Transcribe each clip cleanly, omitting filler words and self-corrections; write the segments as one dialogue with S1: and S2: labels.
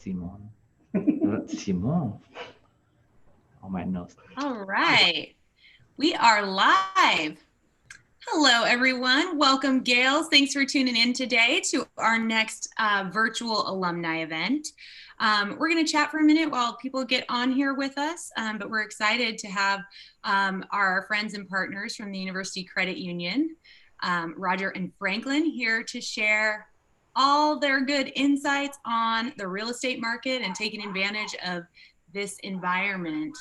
S1: Simon. Simon. On my nose.
S2: All right. We are live. Hello, everyone. Welcome, Gales. Thanks for tuning in today to our next virtual alumni event. We're going to chat for a minute while people get on here with us, but we're excited to have our friends and partners from the University Credit Union, Roger and Franklin, here to share all their good insights on the real estate market and taking advantage of this environment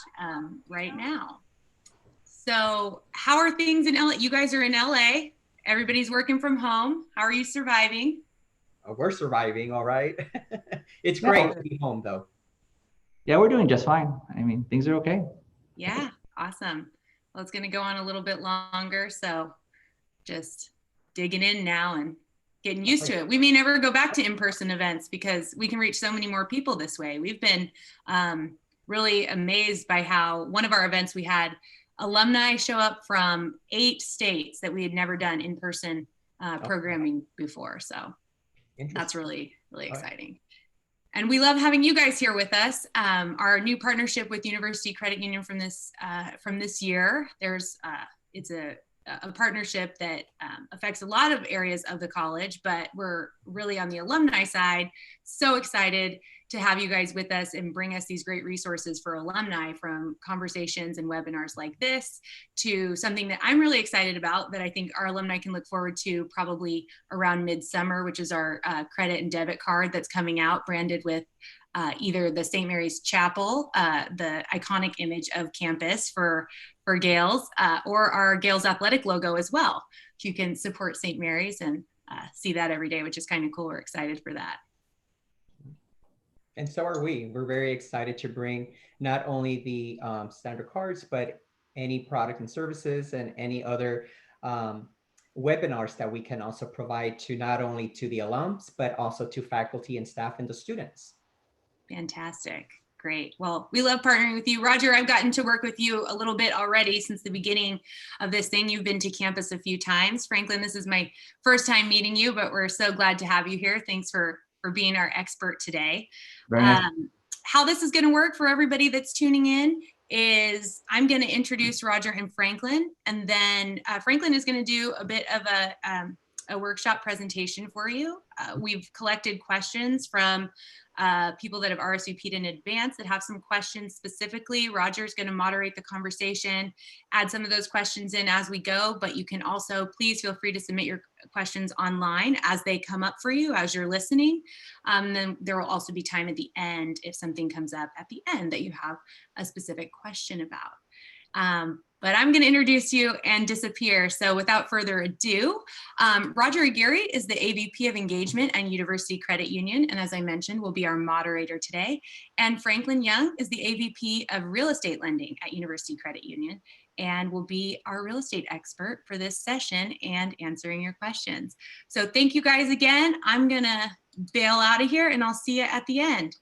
S2: right now. So how are things in LA? You guys are in LA. Everybody's working from home. How are you surviving?
S3: We're surviving, all right. It's great to be home, though.
S1: Yeah, we're doing just fine. I mean, things are okay.
S2: Yeah, awesome. Well, it's going to go on a little bit longer, so just digging in now and getting used to it. We may never go back to in-person events because we can reach so many more people this way. We've been really amazed by how one of our events we had alumni show up from 8 states that we had never done in-person programming before. So that's really, really exciting. And we love having you guys here with us. Our new partnership with University Credit Union from this year, it's a partnership that affects a lot of areas of the college, but we're really on the alumni side. So excited to have you guys with us and bring us these great resources for alumni, from conversations and webinars like this to something that I'm really excited about that I think our alumni can look forward to probably around midsummer, which is our credit and debit card that's coming out branded with either the St. Mary's Chapel, the iconic image of campus for Gales, or our Gales Athletic logo as well. You can support St. Mary's and see that every day, which is kind of cool. We're excited for that.
S3: And so are we. We're very excited to bring not only the standard cards, but any product and services and any other webinars that we can also provide to not only to the alums, but also to faculty and staff and the students.
S2: Fantastic. Great. Well, we love partnering with you. Roger, I've gotten to work with you a little bit already since the beginning of this thing. You've been to campus a few times. Franklin, this is my first time meeting you, but we're so glad to have you here. Thanks for being our expert today. How this is going to work for everybody that's tuning in is I'm going to introduce Roger and Franklin, and then Franklin is going to do a bit of a workshop presentation for you. We've collected questions from people that have RSVP'd in advance that have some questions specifically. Roger's going to moderate the conversation, add some of those questions in as we go, but you can also please feel free to submit your questions online as they come up for you as you're listening. Then there will also be time at the end if something comes up at the end that you have a specific question about. But I'm going to introduce you and disappear. So without further ado, Roger Aguirre is the AVP of Engagement and University Credit Union, and as I mentioned, will be our moderator today. And Franklin Young is the AVP of Real Estate Lending at University Credit Union and will be our real estate expert for this session and answering your questions. So thank you guys again. I'm going to bail out of here and I'll see you at the end.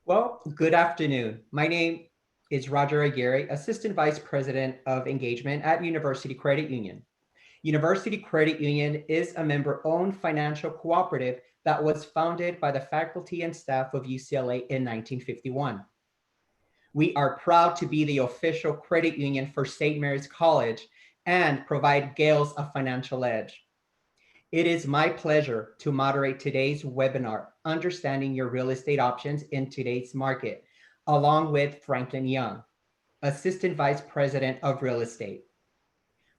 S3: Well, good afternoon. My name is Roger Aguirre, Assistant Vice President of Engagement at University Credit Union. University Credit Union is a member-owned financial cooperative that was founded by the faculty and staff of UCLA in 1951. We are proud to be the official credit union for St. Mary's College and provide Gales a financial edge. It is my pleasure to moderate today's webinar, Understanding Your Real Estate Options in Today's Market, along with Franklin Young, Assistant Vice President of Real Estate.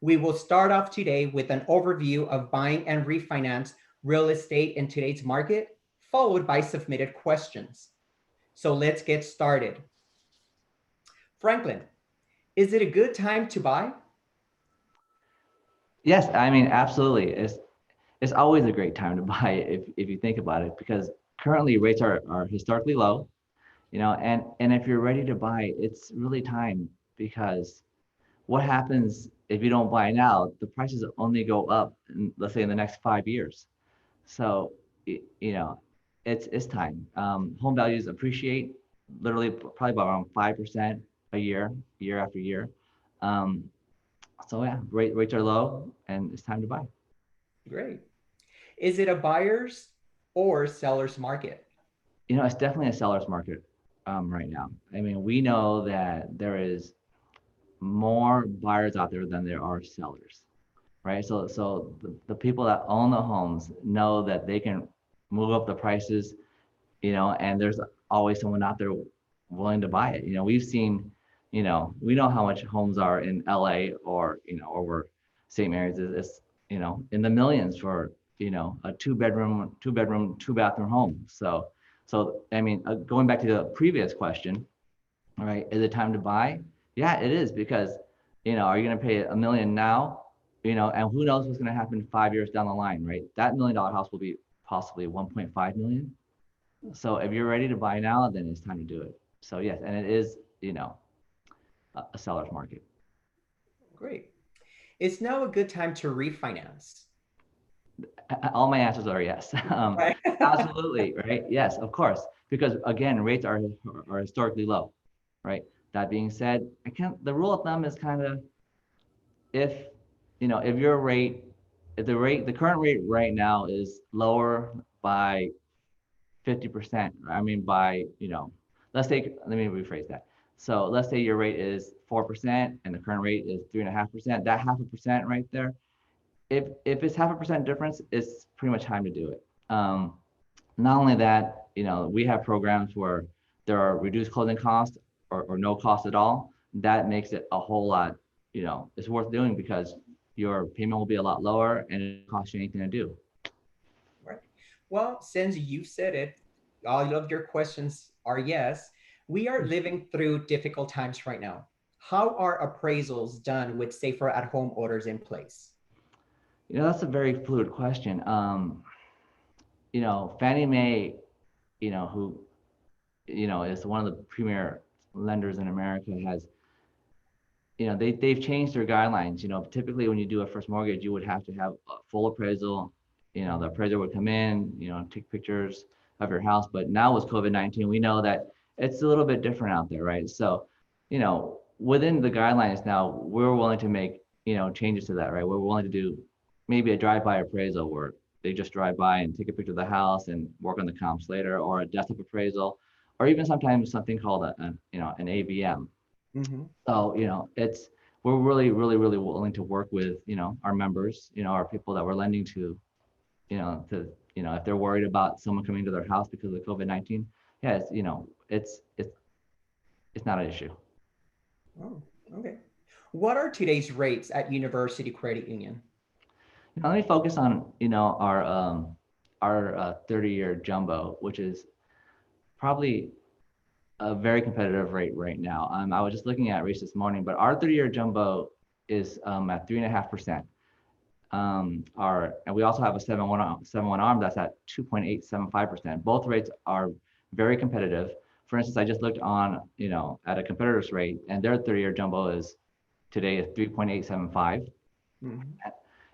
S3: We will start off today with an overview of buying and refinance real estate in today's market, followed by submitted questions. So let's get started. Franklin, is it a good time to buy?
S1: Yes, I mean, absolutely. It's always a great time to buy if you think about it, because currently rates are historically low. And if you're ready to buy, it's really time, because what happens if you don't buy now? The prices only go up, let's say in the next 5 years. So, it's time. Home values appreciate literally probably about around 5% a year after year. So yeah, rates are low and it's time to buy.
S3: Great. Is it a buyer's or seller's market?
S1: It's definitely a seller's market right now. I mean, we know that there is more buyers out there than there are sellers, right? So the people that own the homes know that they can move up the prices, and there's always someone out there willing to buy it. We've seen, we know how much homes are in LA or, over St. Mary's is, in the millions for, a two bedroom, two bathroom home. So, I mean, going back to the previous question, all right, is it time to buy? Yeah, it is because, are you going to pay a million now? And who knows what's going to happen 5 years down the line, right? That $1 million house will be possibly 1.5 million. So if you're ready to buy now, then it's time to do it. So yes, and it is, a seller's market.
S3: Great. Is now a good time to refinance?
S1: All my answers are yes.
S3: Right.
S1: Absolutely, right? Yes, of course, because again, rates are historically low, right? That being said, the rule of thumb is kind of, if if your rate, if the current rate right now is lower by 50%. I mean, by, let me rephrase that. So let's say your rate is 4% and the current rate is 3.5%. That half a percent right there, if it's half a percent difference, it's pretty much time to do it. Not only that, we have programs where there are reduced closing costs or no cost at all. That makes it a whole lot, it's worth doing because your payment will be a lot lower and it doesn't cost you anything to do.
S3: Right. Well, since you said it, all of your questions are yes. We are living through difficult times right now. How are appraisals done with safer at home orders in place?
S1: That's a very fluid question. Fannie Mae, who, is one of the premier lenders in America, has, they've changed their guidelines. Typically when you do a first mortgage, you would have to have a full appraisal. The appraiser would come in, take pictures of your house. But now with COVID-19, we know that it's a little bit different out there, right? So, within the guidelines now, we're willing to make, changes to that, right? We're willing to do maybe a drive-by appraisal where they just drive by and take a picture of the house and work on the comps later, or a desktop appraisal, or even sometimes something called an AVM.
S3: Mhm.
S1: So, we're really, really, really willing to work with, our members, our people that we're lending to, if they're worried about someone coming to their house because of COVID-19, yeah, it's not an issue.
S3: Oh, okay. What are today's rates at University Credit Union?
S1: Let me focus on, our 30-year jumbo, which is probably a very competitive rate right now. I was just looking at rates this morning, but our 30-year jumbo is at 3.5%. And we also have a 7/1 arm that's at 2.875%. Both rates are very competitive. For instance, I just looked on, at a competitor's rate, and their 30-year jumbo is today is 3.875.
S3: Mhm.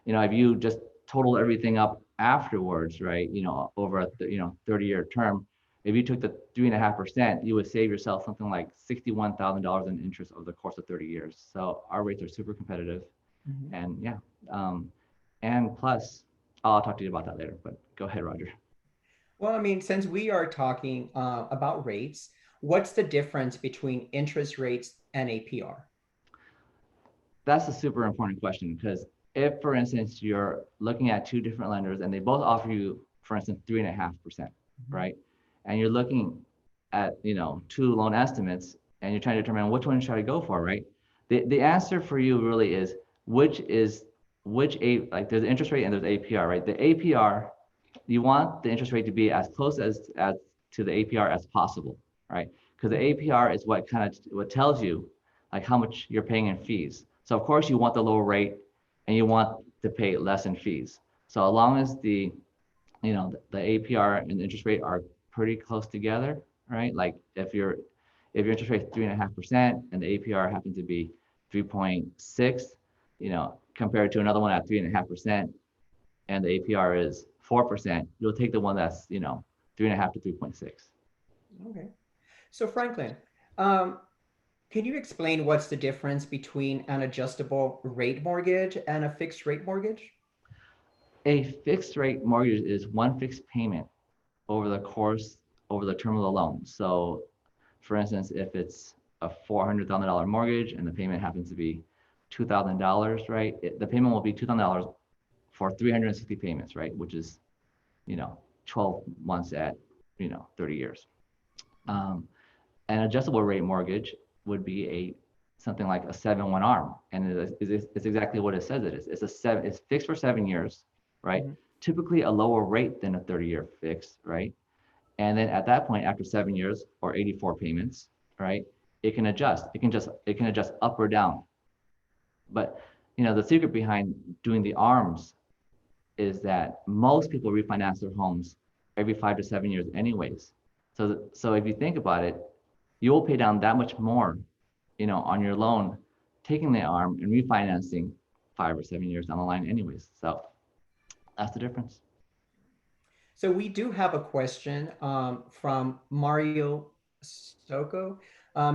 S1: If you just total everything up afterwards, right, over a 30-year term, if you took the 3.5%, you would save yourself something like $61,000 in interest over the course of 30 years. So our rates are super competitive,
S3: Mhm.
S1: and yeah, and plus, I'll talk to you about that later. But go ahead, Roger.
S3: Well, I mean, since we are talking about rates, what's the difference between interest rates and APR?
S1: That's a super important question because if, for instance, you're looking at two different lenders and they both offer you, for instance, 3.5%, right? And you're looking at, two loan estimates and you're trying to determine which one should I go for, right? The answer for you really is like there's interest rate and there's APR, right? The APR, you want the interest rate to be as close as to the APR as possible, right? Because the APR is what tells you like how much you're paying in fees. So of course you want the lower rate and you want to pay less in fees. So as long as the APR and the interest rate are pretty close together, right? Like if your interest rate is 3.5% and the APR happens to be 3.6, compared to another one at 3.5%, and the APR is 4%, you'll take the one that's 3.5 to 3.6.
S3: Okay. So Franklin, um, can you explain what's the difference between an adjustable rate mortgage and a fixed rate mortgage?
S1: A fixed rate mortgage is one fixed payment over the course over the term of the loan. So for instance, if it's a $400,000 mortgage and the payment happens to be $2,000, right? The payment will be $2,000 for 360 payments, right? Which is, 12 months at, 30 years. An adjustable rate mortgage would be something like a 7/1 ARM, and it's exactly what it says it is. It's fixed for 7 years, right?
S3: Mm-hmm.
S1: Typically a lower rate than a 30-year fix, right? And then at that point, after 7 years or 84 payments, right, it can adjust. It can adjust up or down. But the secret behind doing the ARMs is that most people refinance their homes every 5 to 7 years anyways. So if you think about it, you will pay down that much more, on your loan, taking the ARM and refinancing 5 or 7 years down the line anyways. So that's the difference.
S3: So we do have a question from Mario Soko.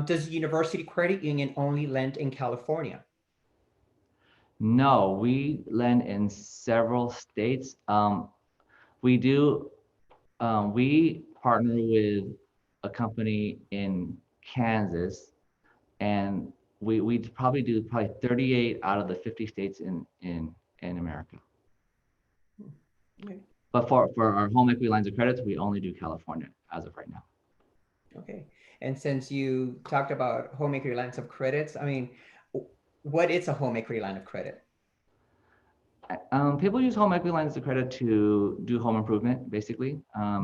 S3: Does University Credit Union only lend in California?
S1: No, we lend in several states. We do. We partner with a company in Kansas, and we probably do 38 out of the 50 states in America.
S3: Okay.
S1: But for our home equity lines of credits, we only do California as of right now.
S3: Okay. And since you talked about home equity lines of credits, I mean, what is a home equity line of credit?
S1: People use home equity lines of credit to do home improvement, basically.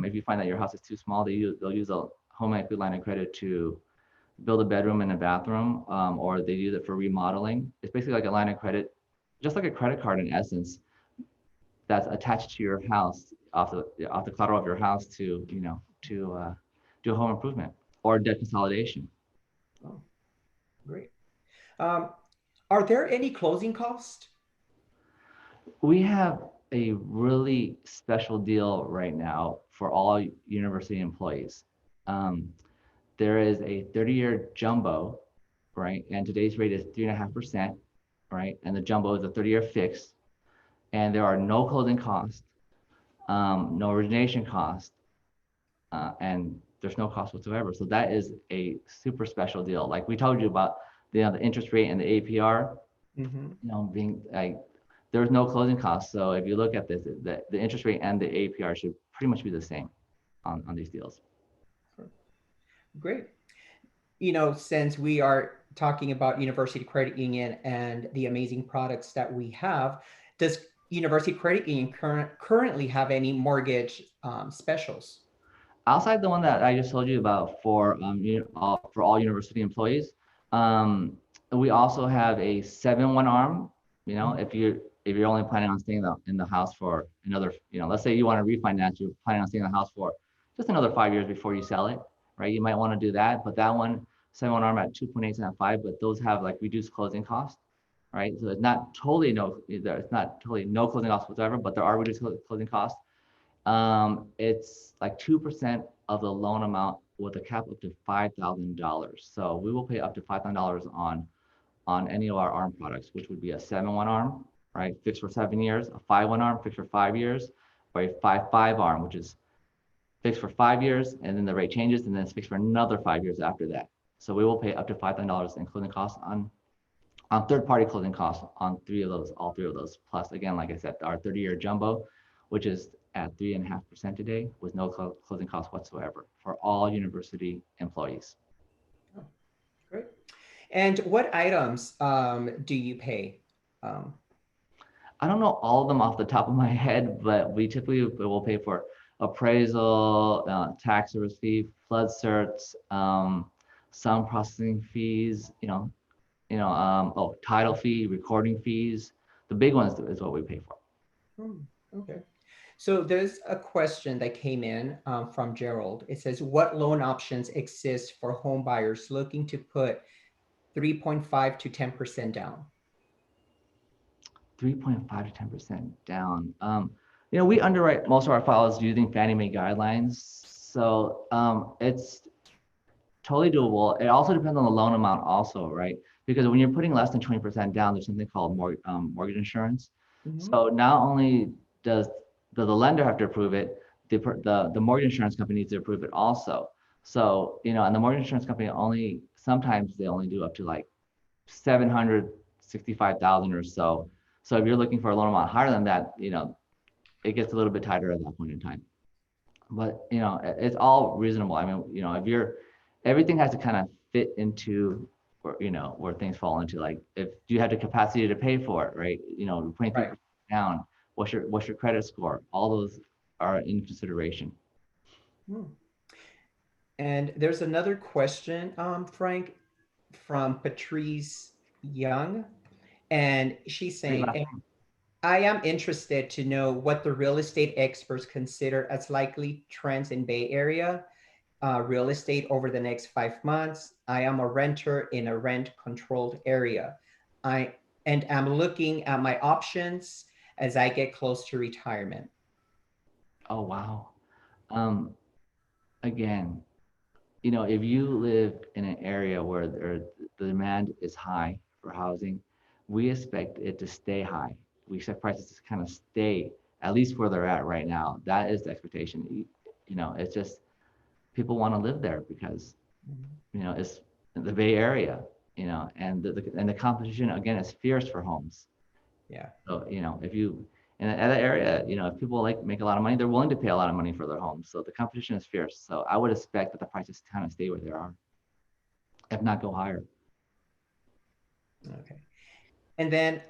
S1: If you find that your house is too small, they'll use a home equity line of credit to build a bedroom and a bathroom, or they use it for remodeling. It's basically like a line of credit, just like a credit card in essence, that's attached to your house off the collateral of your house to do a home improvement or debt consolidation.
S3: Oh, great. Um, are there any closing costs?
S1: We have a really special deal right now for all university employees. Um, there is a 30-year jumbo, right? And today's rate is 3.5%, right? And the jumbo is a 30-year fix, and there are no closing costs, no origination cost, and there's no cost whatsoever. So that is a super special deal. Like we told you about the interest rate and the APR,
S3: Mm-hmm.
S1: being like there's no closing costs. So if you look at this, the interest rate and the APR should pretty much be the same on these deals.
S3: Great. Since we are talking about University Credit Union and the amazing products that we have, does University Credit Union currently have any mortgage specials?
S1: Outside the one that I just told you about for all university employees, we also have a 7/1 ARM. If you're only planning on staying in the house for another, let's say you want to refinance, you're planning on staying in the house for just another 5 years before you sell it, right? You might want to do that, but that one 7/1 ARM at 2.875, but those have like reduced closing costs, right? So it's not totally no closing costs whatsoever, but there are reduced closing costs. It's like 2% of the loan amount with a cap up to $5,000. So we will pay up to $5,000 on any of our ARM products, which would be a 7/1 ARM, right? Fixed for 7 years, a 5/1 ARM fixed for 5 years, or a 5/5 ARM, which is fixed for 5 years, and then the rate changes, and then it's fixed for another 5 years after that. So we will pay up to $5,000 in closing costs on third-party closing costs on all three of those. Plus, again, like I said, our 30-year jumbo, which is at 3.5% today, with no closing costs whatsoever for all university employees.
S3: Oh, great. And what items do you pay?
S1: I don't know all of them off the top of my head, but we typically will pay for appraisal, tax service fee, flood certs, some processing fees, title fee, recording fees. The big ones is what we pay for.
S3: Okay. So there's a question that came in from Gerald. It says, what loan options exist for home buyers looking to put 3.5 to 10% down?
S1: 3.5 to 10% down. We underwrite most of our files using Fannie Mae guidelines. So it's totally doable. It also depends on the loan amount also, right? Because when you're putting less than 20% down, there's something called mortgage insurance.
S3: Mm-hmm.
S1: So not only does the lender have to approve it, the mortgage insurance company needs to approve it also. So, and the mortgage insurance company sometimes they only do up to like 765,000 or so. So if you're looking for a loan amount higher than that, it gets a little bit tighter at that point in time. But it's all reasonable. I mean, if everything has to kind of fit into where things fall into. Like, if you have the capacity to pay for it, right? 23%
S3: Right.
S1: down. What's your credit score? All those are in consideration.
S3: Hmm. And there's another question, Frank, from Patrice Young, and she's
S1: Great
S3: saying,
S1: last
S3: I am interested to know what the real estate experts consider as likely trends in Bay Area real estate over the next 5 months. I am a renter in a rent-controlled area. I and am looking at my options as I get close to retirement.
S1: Oh, wow. Um, Again, if you live in an area where the demand is high for housing, we expect it to stay high. We expect prices to kind of stay at least where they're at right now. That is the expectation. It's just people want to live there because it's the Bay Area, and the competition again is fierce for homes.
S3: Yeah.
S1: So, if you in that area, if people make a lot of money, they're willing to pay a lot of money for their homes. So the competition is fierce. So I would expect that the prices kind of stay where they are, if not go higher.
S3: Okay. And then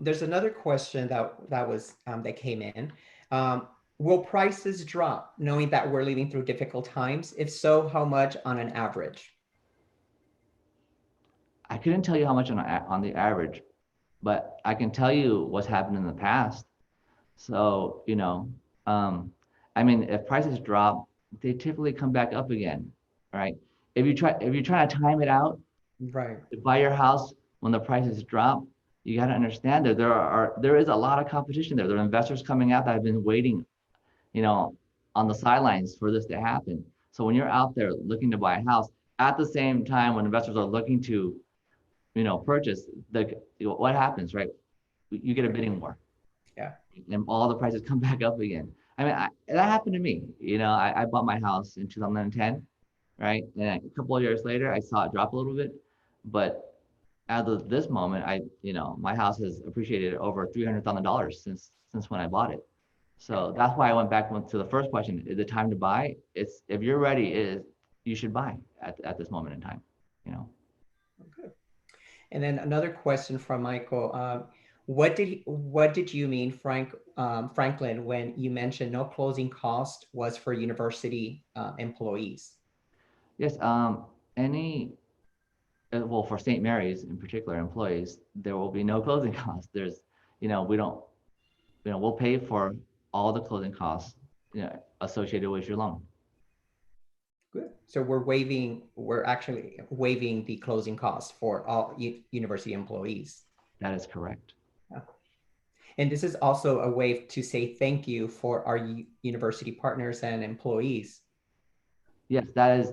S3: there's another question that came in. Um, will prices drop knowing that we're living through difficult times? If so, how much on an average?
S1: I couldn't tell you how much on the average, but I can tell you what's happened in the past. So, I mean, if prices drop, they typically come back up again, right? If you try to time it out
S3: Right.
S1: to buy your house when the prices drop, you got to understand that there is a lot of competition there. There are investors coming out that have been waiting, you know, on the sidelines for this to happen. So when you're out there looking to buy a house, at the same time when investors are looking to, purchase, what happens, right? You get a bidding war,
S3: Yeah.
S1: and all the prices come back up again. I mean, that happened to me. I bought my house in 2010, right? And a couple of years later, I saw it drop a little bit, but as of this moment, my house has appreciated over $300,000 since when I bought it. So that's why I went to the first question: is it time to buy? It's if you're ready, you should buy at this moment in time. You know.
S3: Good. And then another question from Michael. What did you mean, Franklin, when you mentioned no closing cost was for university employees?
S1: Yes. Any well, for St. Mary's in particular employees, there will be no closing costs. We don't, we'll pay for all the closing costs, associated with your loan.
S3: Good. So we're actually waiving the closing costs for all university employees.
S1: That is correct.
S3: Yeah. And this is also a way to say thank you for our university partners and employees.
S1: Yes, that is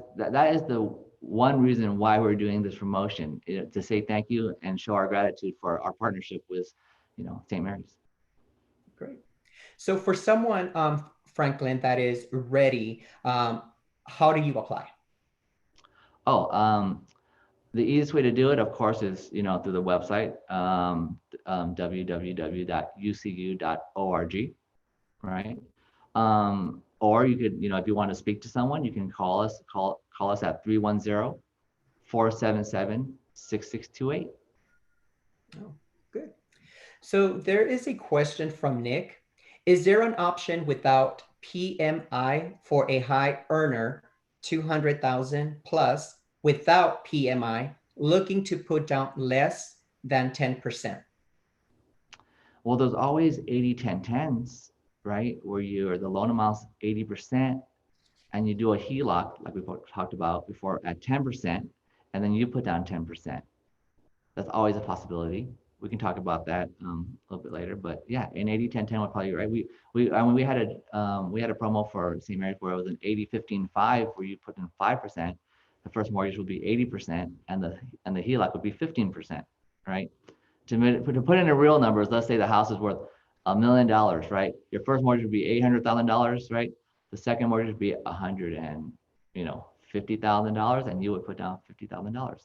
S1: the one reason why we're doing this promotion, to say thank you and show our gratitude for our partnership with, St. Mary's.
S3: Great. So for someone, Franklin, that is ready, how do you apply?
S1: Oh, the easiest way to do it, of course, is through the website, www.ucu.org, right? Or you could, if you want to speak to someone, you can call us at 310-477-6628.
S3: Oh, good. So there is a question from Nick. Is there an option without PMI for a high earner, 200,000 plus, without PMI, looking to put down less than 10%?
S1: Well, there's always 80-10-10s, right? Where the loan amount's 80% and you do a HELOC, like we talked about before, at 10%, and then you put down 10%. That's always a possibility. We can talk about that a little bit later, but yeah, an 80-10-10 would probably be right. We had a promo for St. Mary's where it was an 80-15-5, where you put in 5%. The first mortgage would be 80%, and the HELOC would be 15%, right? To put in the real numbers, let's say the house is worth $1 million, right? Your first mortgage would be $800,000, right? The second mortgage would be $150,000, and you would put down $50,000.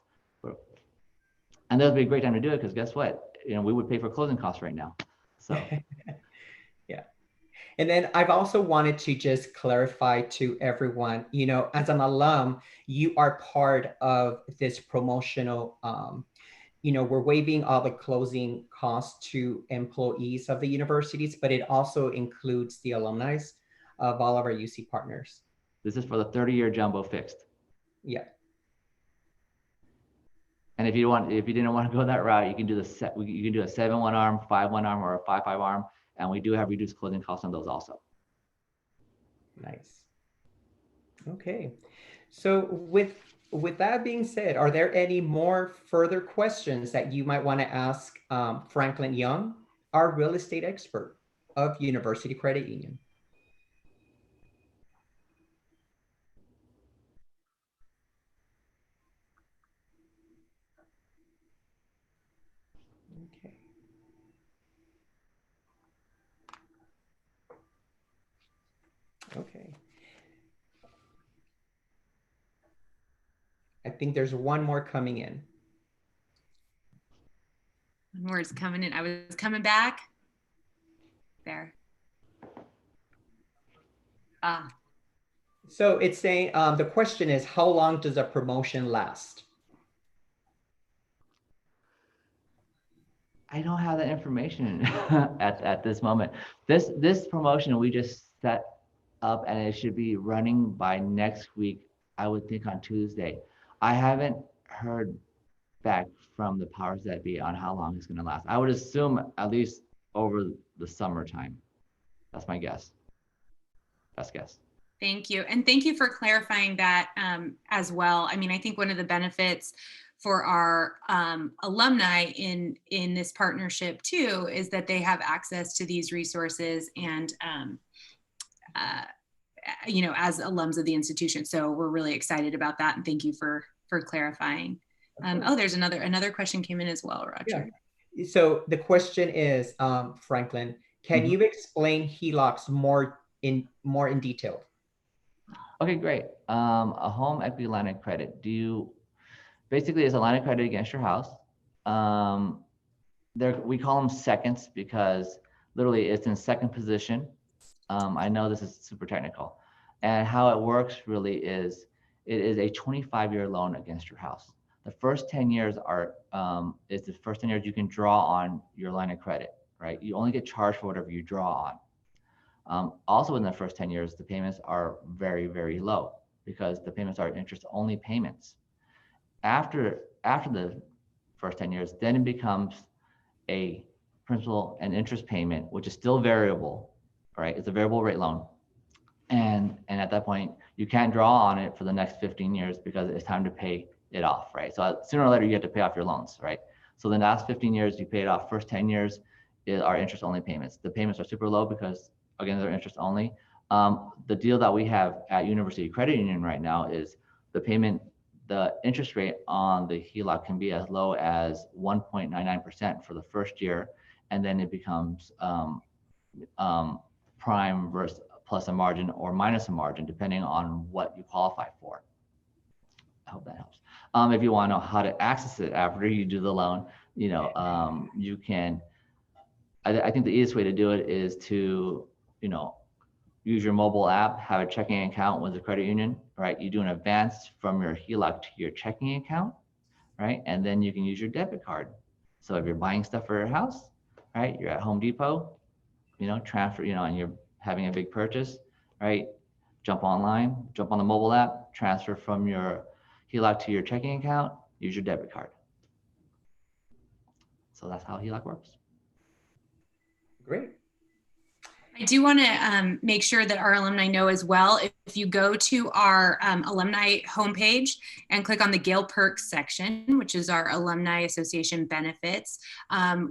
S1: And that would be a great time to do it because guess what? We would pay for closing costs right now. So
S3: Yeah. And then I've also wanted to just clarify to everyone, as an alum, you are part of this promotional, we're waiving all the closing costs to employees of the universities, but it also includes the alumni of all of our UC partners.
S1: this is for the 30-year jumbo fixed.
S3: Yeah.
S1: And if you didn't want to go that route, you can do you can do a 7-1 arm, 5-1 arm, or a 5-5 arm, and we do have reduced closing costs on those also.
S3: Nice. Okay. So with that being said, are there any more further questions that you might want to ask Franklin Young, our real estate expert of University Credit Union? Okay. Okay. I think there's one more coming in.
S2: One more is coming in. I was coming back. There.
S3: So it's saying, the question is, how long does a promotion last?
S1: I don't have that information at this moment. This promotion we just set up, and it should be running by next week. I would think on Tuesday. I haven't heard back from the powers that be on how long it's going to last. I would assume at least over the summertime. That's my guess. Best guess.
S2: Thank you. And thank you for clarifying that as well. I mean, I think one of the benefits for our alumni in this partnership too is that they have access to these resources and as alums of the institution. So we're really excited about that, and thank you for clarifying. There's another question came in as well, Roger.
S3: Yeah. So the question is, Franklin, can you explain HELOCs more in detail?
S1: Okay, great. A home equity line of credit. Basically it's a line of credit against your house. We call them seconds because literally it's in second position. I know this is super technical, and how it works really is it is a 25-year loan against your house. The first 10 years is the first 10 years you can draw on your line of credit, right? You only get charged for whatever you draw on. Also in the first 10 years, the payments are very, very low because the payments are interest-only payments. After the first 10 years, then it becomes a principal and interest payment, which is still variable, right? It's a variable rate loan. And at that point, you can't draw on it for the next 15 years because it's time to pay it off, right? So sooner or later, you have to pay off your loans, right? So the last 15 years, you pay it off. First 10 years are interest-only payments. The payments are super low because, again, they're interest-only. The deal that we have at University Credit Union right now is the interest rate on the HELOC can be as low as 1.99% for the first year, and then it becomes prime versus plus a margin or minus a margin, depending on what you qualify for. I hope that helps. If you want to know how to access it after you do the loan, you can. I think the easiest way to do it is to, use your mobile app, have a checking account with the credit union, right? You do an advance from your HELOC to your checking account, right? And then you can use your debit card. So if you're buying stuff for your house, right? You're at Home Depot, transfer, and you're having a big purchase, right? Jump online, jump on the mobile app, transfer from your HELOC to your checking account, use your debit card. So that's how HELOC works.
S3: Great.
S2: I do want to make sure that our alumni know as well, if you go to our alumni homepage and click on the Gale Perks section, which is our Alumni Association benefits,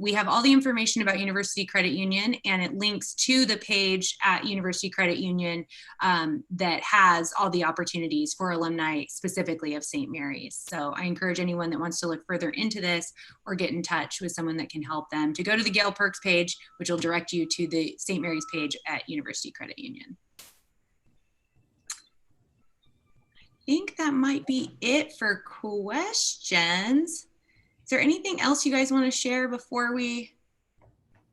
S2: we have all the information about University Credit Union, and it links to the page at University Credit Union that has all the opportunities for alumni specifically of St. Mary's. So I encourage anyone that wants to look further into this or get in touch with someone that can help them to go to the Gale Perks page, which will direct you to the St. Mary's page at University Credit Union. that might be it for questions. Is there anything else you guys want to share before we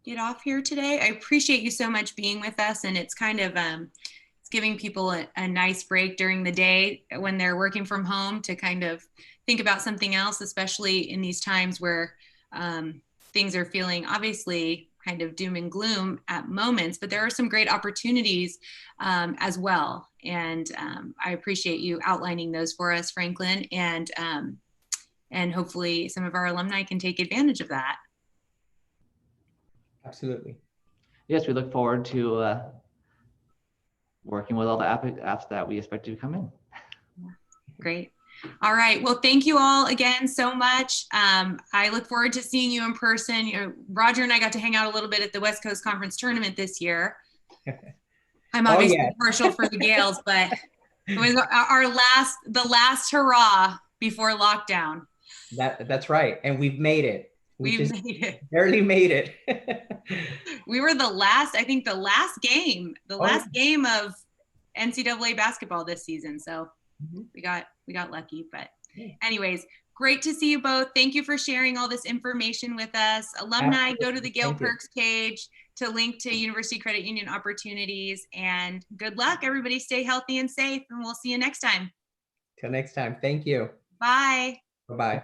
S2: get off here today? I appreciate you so much being with us, and it's kind of it's giving people a nice break during the day when they're working from home to kind of think about something else, especially in these times where things are feeling obviously kind of doom and gloom at moments, but there are some great opportunities as well. And I appreciate you outlining those for us, Franklin, and hopefully some of our alumni can take advantage of that.
S3: Absolutely.
S1: Yes, we look forward to working with all the apps that we expect to come in.
S2: Great. All right. Well, thank you all again so much. I look forward to seeing you in person. You know, Roger and I got to hang out a little bit at the West Coast Conference Tournament this year. I'm obviously partial for the Gales, but it was the last hurrah before lockdown.
S3: That's right. And we've made it. We just
S2: made it.
S3: Barely made it.
S2: We were the last game of NCAA basketball this season. So we got lucky, but anyways, great to see you both. Thank you for sharing all this information with us. Alumni,
S3: Absolutely.
S2: go to the Gale Perks page to link to University Credit Union opportunities, and good luck. Everybody stay healthy and safe, and we'll see you next time.
S3: Till next time. Thank you.
S2: Bye.
S3: Bye-bye.